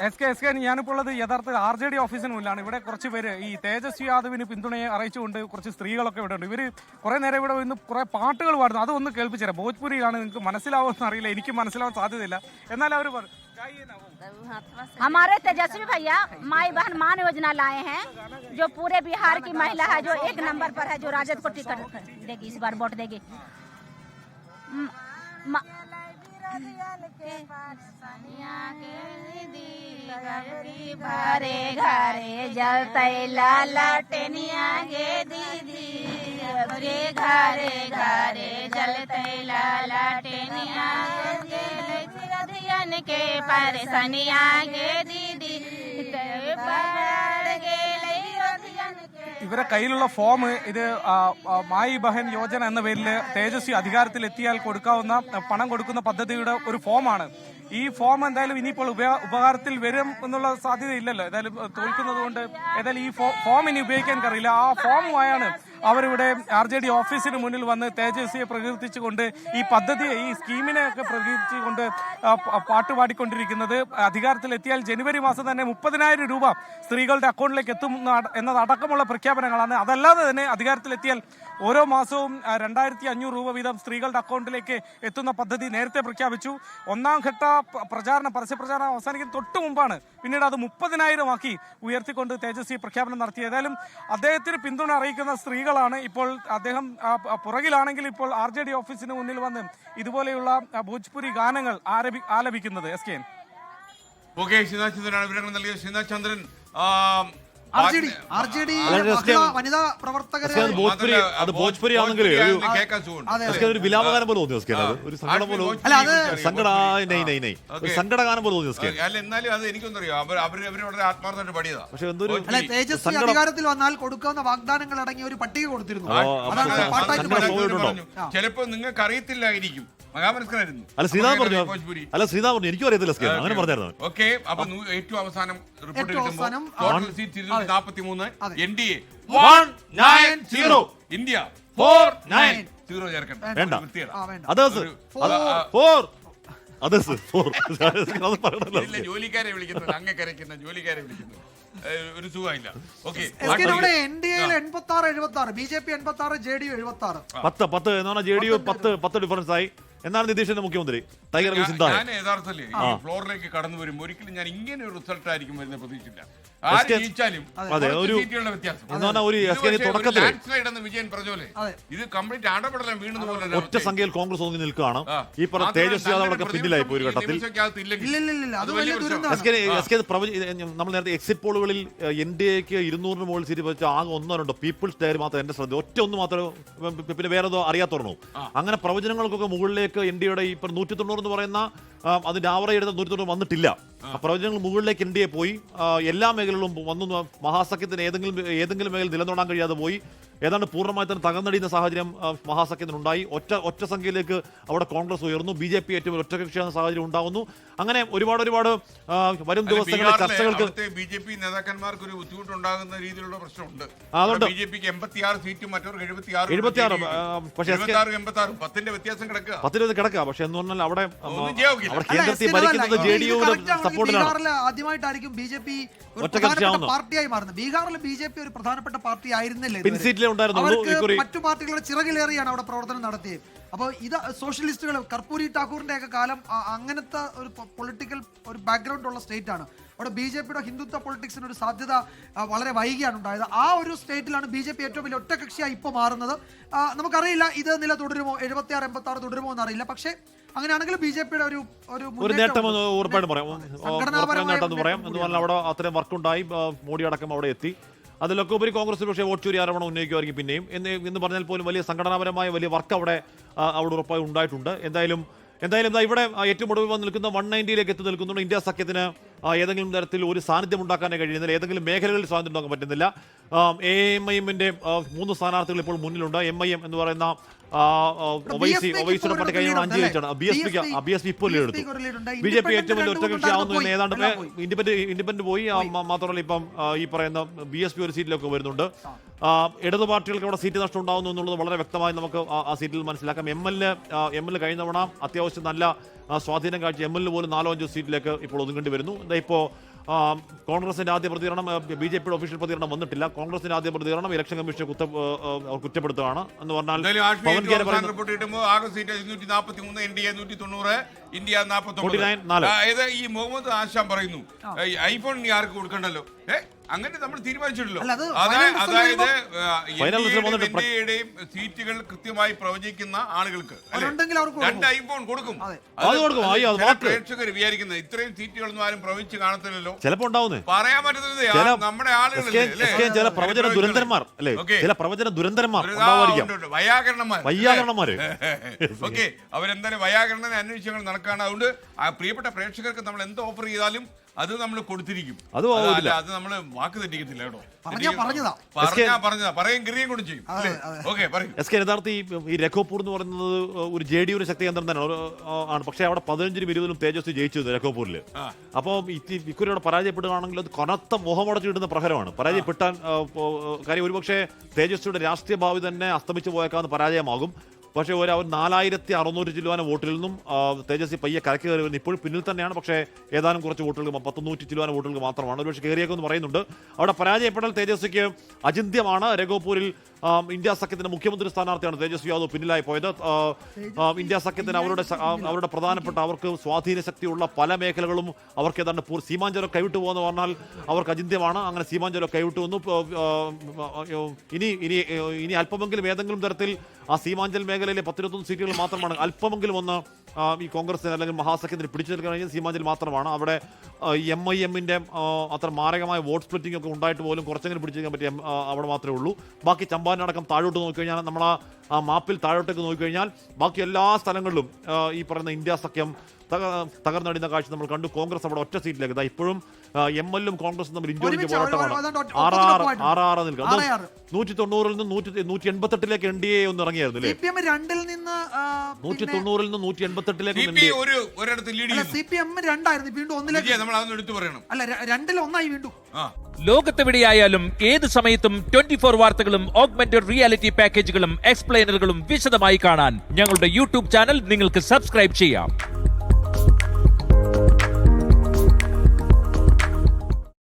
S K ഞാനിപ്പോൾ ഉള്ളത് യഥാർത്ഥ RJD ഓഫീസിന് മുന്നിലാണ്. ഇവിടെ കുറച്ച് പേര് ഈ തേജസ്വി യാദവിന് പിന്തുണയെ അറിയിച്ചുകൊണ്ട് കുറച്ച് സ്ത്രീകളൊക്കെ ഇവിടെ ഉണ്ട്. ഇവർ കുറെ നേരം ഇവിടെ ഇന്ന് കുറെ പാട്ടുകൾ പാടുന്നു. അതൊന്ന് കേൾപ്പിച്ചുതരാം. ഭോജ്പുരിയാണ്, നിങ്ങൾക്ക് മനസ്സിലാവുമെന്ന് അറിയില്ല, എനിക്ക് മനസ്സിലാവാൻ സാധ്യതയില്ല. എന്നാൽ അവർ हमारे तेजस्वी भैया माई बहन मान योजना लाए हैं, जो पूरे बिहार की महिला है, जो 1 नंबर पर है, जो राजद को टिकट देगी, इस बार वोट देगी। घरे घरे जलते लालटेनिया गे दीदी, घरे घरे घरे जलते लालटेनिया के परेशानिया गे दीदी। ഇവരെ കയ്യിലുള്ള ഫോം ഇത് മായി ബഹൻ യോജന എന്ന പേരിൽ തേജസ്വി അധികാരത്തിലെത്തിയാൽ കൊടുക്കാവുന്ന പണം കൊടുക്കുന്ന പദ്ധതിയുടെ ഒരു ഫോമാണ്. ഈ ഫോം എന്തായാലും ഇനിയിപ്പോൾ ഉപകാരത്തിൽ വരും എന്നുള്ള സാധ്യതയില്ലല്ലോ. ഏതായാലും തോൽക്കുന്നത് കൊണ്ട് ഏതായാലും ഈ ഫോം ഇനി ഉപയോഗിക്കാൻ കഴിയില്ല. ആ ഫോമുമായാണ് അവരിവിടെ RJD ഓഫീസിന് മുന്നിൽ വന്ന് തേജസ്വിയെ പ്രകീർത്തിച്ചുകൊണ്ട് ഈ പദ്ധതിയെ, ഈ സ്കീമിനെ ഒക്കെ പ്രകീർത്തിച്ചുകൊണ്ട് പാട്ടുപാടിക്കൊണ്ടിരിക്കുന്നത്. അധികാരത്തിലെത്തിയാൽ ജനുവരി മാസം തന്നെ 30,000 രൂപ സ്ത്രീകളുടെ അക്കൗണ്ടിലേക്ക് എത്തും എന്നതടക്കമുള്ള പ്രഖ്യാപനങ്ങളാണ്. അതല്ലാതെ തന്നെ അധികാരത്തിലെത്തിയാൽ ഓരോ മാസവും 2,500 രൂപ വീതം സ്ത്രീകളുടെ അക്കൗണ്ടിലേക്ക് എത്തുന്ന പദ്ധതി നേരത്തെ പ്രഖ്യാപിച്ചു. ഒന്നാം ഘട്ട പരസ്യപ്രചാരണം അവസാനിക്കുന്ന തൊട്ടു മുമ്പാണ് പിന്നീട് അത് 30,000 ആക്കി ഉയർത്തിക്കൊണ്ട് തേജസ്വി പ്രഖ്യാപനം നടത്തി. ഏതായാലും അദ്ദേഹത്തിന് പിന്തുണ അറിയിക്കുന്ന സ്ത്രീകളാണ് ഇപ്പോൾ. അദ്ദേഹം പുറകിലാണെങ്കിൽ ഇപ്പോൾ RJD ഓഫീസിന് മുന്നിൽ വന്ന് ഇതുപോലെയുള്ള ഭോജ്പുരി ഗാനങ്ങൾ ആലപിക്കുന്നത്. SK ചന്ദ്രൻ വനിതാ പ്രവർത്തകരെ അത് ഭോജ്പുരി ആണെങ്കിൽ ഒരു വിലാപഗാനം പോലെ തോന്നി, ഒരു സങ്കടം പോലെ, സങ്കടഗാനം പോലെ തോന്നി. അല്ല, എന്നാലും അത് എനിക്കൊന്നറിയോ, അവരുടെ ആത്മാർത്ഥമായിട്ട് പാടിയതാ. പക്ഷെ എന്തൊരു തേജസ്വി അധികാരത്തിൽ വന്നാൽ കൊടുക്കാവുന്ന വാഗ്ദാനങ്ങൾ അടങ്ങിയ ഒരു പട്ടിക കൊടുത്തിരുന്നു. ചിലപ്പോ നിങ്ങൾക്ക് അറിയത്തില്ലായിരിക്കും. അല്ല ശ്രീനാഥ് പറഞ്ഞു, എനിക്കും അറിയത്തില്ല അങ്ങനെ പറഞ്ഞായിരുന്നു. ഓക്കെ, അപ്പൊ ഏറ്റവും അവസാനം റിപ്പോർട്ട് കിട്ടുമ്പോൾ സീറ്റ് 243, NDA 190, ഇന്ത്യ 490 ചേർക്കണ്ട. വേണ്ട, ജോലിക്കാരെ വിളിക്കുന്നത്, അങ്ങക്കരയ്ക്കുന്ന ജോലിക്കാരെ വിളിക്കുന്നത് ഒരു സുഖമില്ല. Okay, NDA 86-76, BJP 86, JDU 76. 10 എന്നാണ് JDU 10 ഡിഫറൻസ് ആയി. എന്നാണ് നിതീഷിന്റെ മുഖ്യമന്ത്രി ടൈഗർ ഞാൻ യഥാർത്ഥത്തില് ഫ്ലോറിലേക്ക് കടന്നു വരുമ്പോൾ ഒരിക്കലും ഞാൻ ഇങ്ങനെ ഒരു റിസൾട്ട് ആയിരിക്കും വരുന്ന പ്രതീക്ഷിച്ചില്ല. വിജയൻ പറഞ്ഞോലെ ഇത് കംപ്ലീറ്റ് ആടപടലം വീണെന്ന് പോലെ ഒറ്റ സംഖ്യയിൽ കോൺഗ്രസ് ഒതുങ്ങി നിൽക്കുകയാണ്. ഈ പറഞ്ഞ തേജസ്വി യാദവൊക്കെ പിന്നിലായി പോയി ഒരു ഘട്ടത്തിൽ. നമ്മൾ നേരത്തെ എക്സിറ്റ് പോളുകളിൽ NDAക്ക് 200 മുകളിൽ സീറ്റ് വെച്ച ആകെ 1-2 പീപ്പിൾസ് ഡയറി മാത്രം എന്റെ ശ്രദ്ധ, ഒറ്റ ഒന്ന് മാത്രമേ, പിന്നെ വേറെ ഏതോ അറിയാത്തോർണു. അങ്ങനെ പ്രവചനങ്ങൾക്കൊക്കെ മുകളിലേക്ക് NDAയുടെ ഈ 190 എന്ന് പറയുന്ന അതിന്റെ ആവറേജ് എടുത്ത 190 വന്നിട്ടില്ല. പ്രവചനങ്ങൾ മുകളിലേക്ക് NDA പോയി. എല്ലാ മേഖലകളിലും വന്നു. മഹാസഖ്യത്തിന് ഏതെങ്കിലും മേഖല നിലനിർത്താൻ കഴിയാതെ പോയി. ഏതാണ്ട് പൂർണ്ണമായി തന്നെ തകർന്നടിയുന്ന സാഹചര്യം മഹാസഖ്യത്തിനുണ്ടായി. ഒറ്റ സംഖ്യയിലേക്ക് അവിടെ കോൺഗ്രസ് ഉയർന്നു. BJP ഏറ്റവും ഒറ്റകക്ഷിയാകുന്ന സാഹചര്യം ഉണ്ടാകുന്നു. അങ്ങനെ ഒരുപാട് വരും ദിവസങ്ങളിലെ ചർച്ചകൾക്ക് BJP നേതാക്കന്മാർക്ക് ഒരു ബുദ്ധിമുട്ടുണ്ടാകുന്ന രീതിയിലുള്ള പ്രശ്നമുണ്ട്. അതുകൊണ്ട് BJPക്ക് 86 സീറ്റും മറ്റവർക്ക് 76. പക്ഷേ 10ന്റെ വ്യത്യാസം കിടക്കുക. പക്ഷെ എന്ന് പറഞ്ഞാൽ അവിടെ കേന്ദ്രത്തിൽ ഭരിക്കുന്നത് JDUയുടെ സപ്പോർട്ടിലാണ്. ആദ്യമായിട്ടായിരിക്കും BJP പാർട്ടിയായി മാറുന്നത്. ബീഹാറിൽ BJP ഒരു പ്രധാനപ്പെട്ട പാർട്ടി ആയിരുന്നില്ലേ? മറ്റു പാർട്ടികളുടെ ചിറകിലേറിയാണ് അവിടെ പ്രവർത്തനം നടത്തിയത്. അപ്പോൾ ഇത് സോഷ്യലിസ്റ്റുകൾ, കർപ്പൂരി ഠാക്കൂറിന്റെ ഒക്കെ കാലം അങ്ങനത്തെ ഒരു പൊളിറ്റിക്കൽ ഒരു ബാക്ക്ഗ്രൗണ്ട് ഉള്ള സ്റ്റേറ്റ് ആണ്. അവിടെ BJPയുടെ ഹിന്ദുത്വ പൊളിറ്റിക്സിന് ഒരു സാധ്യത വളരെ വൈകിയാണ് ഉണ്ടായത്. ആ ഒരു സ്റ്റേറ്റിലാണ് BJP ഏറ്റവും വലിയ ഒറ്റകക്ഷിയായി ഇപ്പോൾ മാറുന്നത്. നമുക്കറിയില്ല ഇത് നില തുടരുമോ, 76-86 തുടരുമോ എന്നറിയില്ല. പക്ഷേ അങ്ങനെയാണെങ്കിൽ BJPയുടെ ഒരു നേട്ടം ഉറപ്പായിട്ടും പറയാം, അവിടെ അത്രയും വർക്കുണ്ടായി. മോഡി അടക്കം അവിടെ എത്തി. അതിലൊക്കെ ഉപരി കോൺഗ്രസ് പക്ഷേ വോട്ട് ചോരി ആരോപണം ഉന്നയിക്കുമായിരിക്കും പിന്നെയും എന്ന് പറഞ്ഞാൽ പോലും വലിയ സംഘടനാപരമായ വലിയ വർക്ക് അവിടെ ഉറപ്പായി ഉണ്ടായിട്ടുണ്ട്. എന്തായാലും ഇവിടെ ഏറ്റവും ഒടുവിൽ വന്ന് നിൽക്കുന്ന 190ലേക്ക് എത്തി നിൽക്കുന്നുണ്ട്. ഇന്ത്യ സഖ്യത്തിന് ഏതെങ്കിലും തരത്തിൽ ഒരു സാന്നിധ്യം ഉണ്ടാക്കാനേ കഴിയുന്നില്ല. ഏതെങ്കിലും മേഖലകളിൽ സാന്നിധ്യം ഉണ്ടാക്കാൻ പറ്റുന്നില്ല. AMIMന്റെ 3 സ്ഥാനാർത്ഥികൾ ഇപ്പോൾ മുന്നിലുണ്ട്. MIM എന്ന് പറയുന്ന ഒവൈസിയുടെ പട്ടി കഴിഞ്ഞ 5 വെച്ചാണ്. BSP ഇപ്പോൾ എടുത്തു. BJP ഏറ്റവും വലിയ ഒറ്റകക്ഷിയാവുന്നു എന്ന് ഏതാണ്ട് ഇൻഡിപെൻഡന്റ് പോയി. മാത്രമല്ല ഇപ്പം ഈ പറയുന്ന BSP ഒരു സീറ്റിലൊക്കെ വരുന്നുണ്ട്. ഇടതു പാർട്ടികൾക്ക് അവിടെ സീറ്റ് നഷ്ടം ഉണ്ടാകുന്നു എന്നുള്ളത് വളരെ വ്യക്തമായി നമുക്ക് ആ സീറ്റിൽ മനസ്സിലാക്കാം. ML കഴിഞ്ഞ തവണ അത്യാവശ്യം നല്ല സ്വാധീനം കാഴ്ച ML പോലും 4-5 സീറ്റിലേക്ക് ഇപ്പോൾ ഒതുങ്ങേണ്ടി വരുന്നു. ഇപ്പോ കോൺഗ്രസിന്റെ ആദ്യ പ്രതികരണം, ബി.ജെ.പിയുടെ ഒഫീഷ്യൽ പ്രതികരണം വന്നിട്ടില്ല. കോൺഗ്രസിന്റെ ആദ്യ പ്രതികരണം ഇലക്ഷൻ കമ്മീഷനെ കുറ്റപ്പെടുത്തുകയാണ് എന്ന് പറഞ്ഞാൽ ഈ മുഹമ്മദ് ആശാൻ പറയുന്നു ഐഫോൺ ഇനി ആർക്ക് കൊടുക്കണ്ടല്ലോ. അങ്ങനെ നമ്മൾ തീരുമാനിച്ചിട്ടുള്ളൂ. അതായത് ഇന്ത്യയുടെയും സീറ്റുകൾ കൃത്യമായി പ്രവചിക്കുന്ന ആളുകൾക്ക് 2 ഐഫോൺ കൊടുക്കും. പ്രേക്ഷകർ വിചാരിക്കുന്നത് ഇത്രയും സീറ്റുകളൊന്നും ആരും പ്രവചിച്ച് കാണത്തില്ലല്ലോ. ചിലപ്പോൾ ഉണ്ടാവുന്നേ പറയാൻ പറ്റുന്നത് നമ്മുടെ ആളുകൾ ചില പ്രവചന ദുരന്തന്മാർ അല്ലെ, ചില പ്രവചന ദുരന്തന്മാർ വയ്യാകരണന്മാര്. ഓക്കെ, അവരെന്തായാലും വയ്യാകരണനെ അന്വേഷിച്ചങ്ങൾ നടക്കാണ്. അതുകൊണ്ട് ആ പ്രിയപ്പെട്ട പ്രേക്ഷകർക്ക് നമ്മൾ എന്ത് ഓഫർ ചെയ്താലും അത് നമ്മൾ കൊടുത്തിരിക്കും. അത് നമ്മൾ വാക്ക് തെറ്റിക്കത്തില്ല കേട്ടോ. യഥാർത്ഥ ഈ രഘോപൂർ എന്ന് പറയുന്നത് ഒരു JDU ശക്തി കേന്ദ്രം തന്നെയാണ് ആണ്. പക്ഷേ അവിടെ 15-20 തേജസ്വി ജയിച്ചു രഘോപൂരിൽ. അപ്പോൾ ഇക്കുറിയോടെ പരാജയപ്പെടുകയാണെങ്കിൽ അത് കനത്ത മുഖമടച്ചിടുന്ന പ്രഹരമാണ്. പരാജയപ്പെട്ടാൻ കാര്യം ഒരുപക്ഷെ തേജസ്വിയുടെ രാഷ്ട്രീയ ഭാവി തന്നെ അസ്തമിച്ചു പോയേക്കാവുന്ന പരാജയമാകും. പക്ഷേ ഒരു 4600 ചില്ലുവാന വോട്ടിൽ നിന്നും തേജസ്വി പയ്യെ കരക്ക് കയറി വരുന്നത് ഇപ്പോഴും പിന്നിൽ തന്നെയാണ്. പക്ഷേ ഏതാനും കുറച്ച് വോട്ടുകൾക്ക് 100 ചില്ലുവാന വോട്ടുകൾക്ക് മാത്രമാണ് ഒരുപക്ഷെ കയറിയേക്കെന്ന് പറയുന്നുണ്ട്. അവിടെ പരാജയപ്പെടൽ തേജസ്വിക്ക് അചിന്ത്യമാണ്. രഘോപൂരിൽ ഇന്ത്യ സഖ്യത്തിന്റെ മുഖ്യമന്ത്രി സ്ഥാനാർത്ഥിയാണ് തേജസ്വി യാദവ് പിന്നിലായി പോയത്. ഇന്ത്യ സഖ്യത്തിന് അവരുടെ പ്രധാനപ്പെട്ട അവർക്ക് സ്വാധീന ശക്തിയുള്ള പല മേഖലകളും അവർക്ക് ഏതാണ്ട് സീമാഞ്ചലം കൈവിട്ടു പോകുന്ന പറഞ്ഞാൽ അവർക്ക് അചിന്ത്യമാണ്. അങ്ങനെ സീമാഞ്ചലം കൈവിട്ടു വന്നു. ഇനി അല്പമെങ്കിലും ഏതെങ്കിലും തരത്തിൽ ആ സീമാഞ്ചൽ മേഖലയിലെ 10-21 സീറ്റുകൾ മാത്രമാണ് അല്പമെങ്കിലും ഒന്ന് ഈ കോൺഗ്രസിന് അല്ലെങ്കിൽ മഹാസഖ്യത്തിന് പിടിച്ചു നിൽക്കാൻ കഴിഞ്ഞാൽ സീമാഞ്ചൽ മാത്രമാണ്. അവിടെ MIMന്റെ അത്ര മാരകമായ വോട്ട് സ്പ്ലിറ്റിംഗ് ഒക്കെ ഉണ്ടായിട്ട് പോലും കുറച്ചെങ്കിലും പിടിച്ചിരിക്കാൻ പറ്റിയ അവിടെ മാത്രമേ ഉള്ളൂ. ബാക്കി ചമ്പാനടക്കം താഴോട്ട് നോക്കിക്കഴിഞ്ഞാൽ നമ്മൾ ആ മാപ്പിൽ താഴോട്ടേക്ക് നോക്കിക്കഴിഞ്ഞാൽ ബാക്കി എല്ലാ സ്ഥലങ്ങളിലും ഈ പറയുന്ന ഇന്ത്യ സഖ്യം തകർന്നടിയുന്ന കാഴ്ച നമ്മൾ കണ്ടു. കോൺഗ്രസ് അവിടെ ഒറ്റ സീറ്റിലേക്ക് ഇപ്പോഴും MLും കോൺഗ്രസും തമ്മിൽ ഇഞ്ചോടിഞ്ച് പോരാട്ടമാണ്. 6-6 നിൽക്കുക. 190-ൽ നിന്ന് 188ലേക്ക് NDA ഒന്ന് ഇറങ്ങിയായിരുന്നു അല്ലേ? 2-ൽ നിന്ന് 190-ൽ നിന്ന് 188ലേക്ക് CPM 2 വീണ്ടും 1ലേക്ക് അല്ല 2-ൽ 1 വീണ്ടും. ലോകത്തെവിടെയായാലും ഏത് സമയത്തും 24 വാർത്തകളും ഓഗ്മെന്റഡ് റിയാലിറ്റി പാക്കേജുകളും എക്സ്പ്ലെയിനറുകളും വിശദമായി കാണാൻ ഞങ്ങളുടെ YouTube ചാനൽ നിങ്ങൾക്ക് സബ്സ്ക്രൈബ് ചെയ്യാം.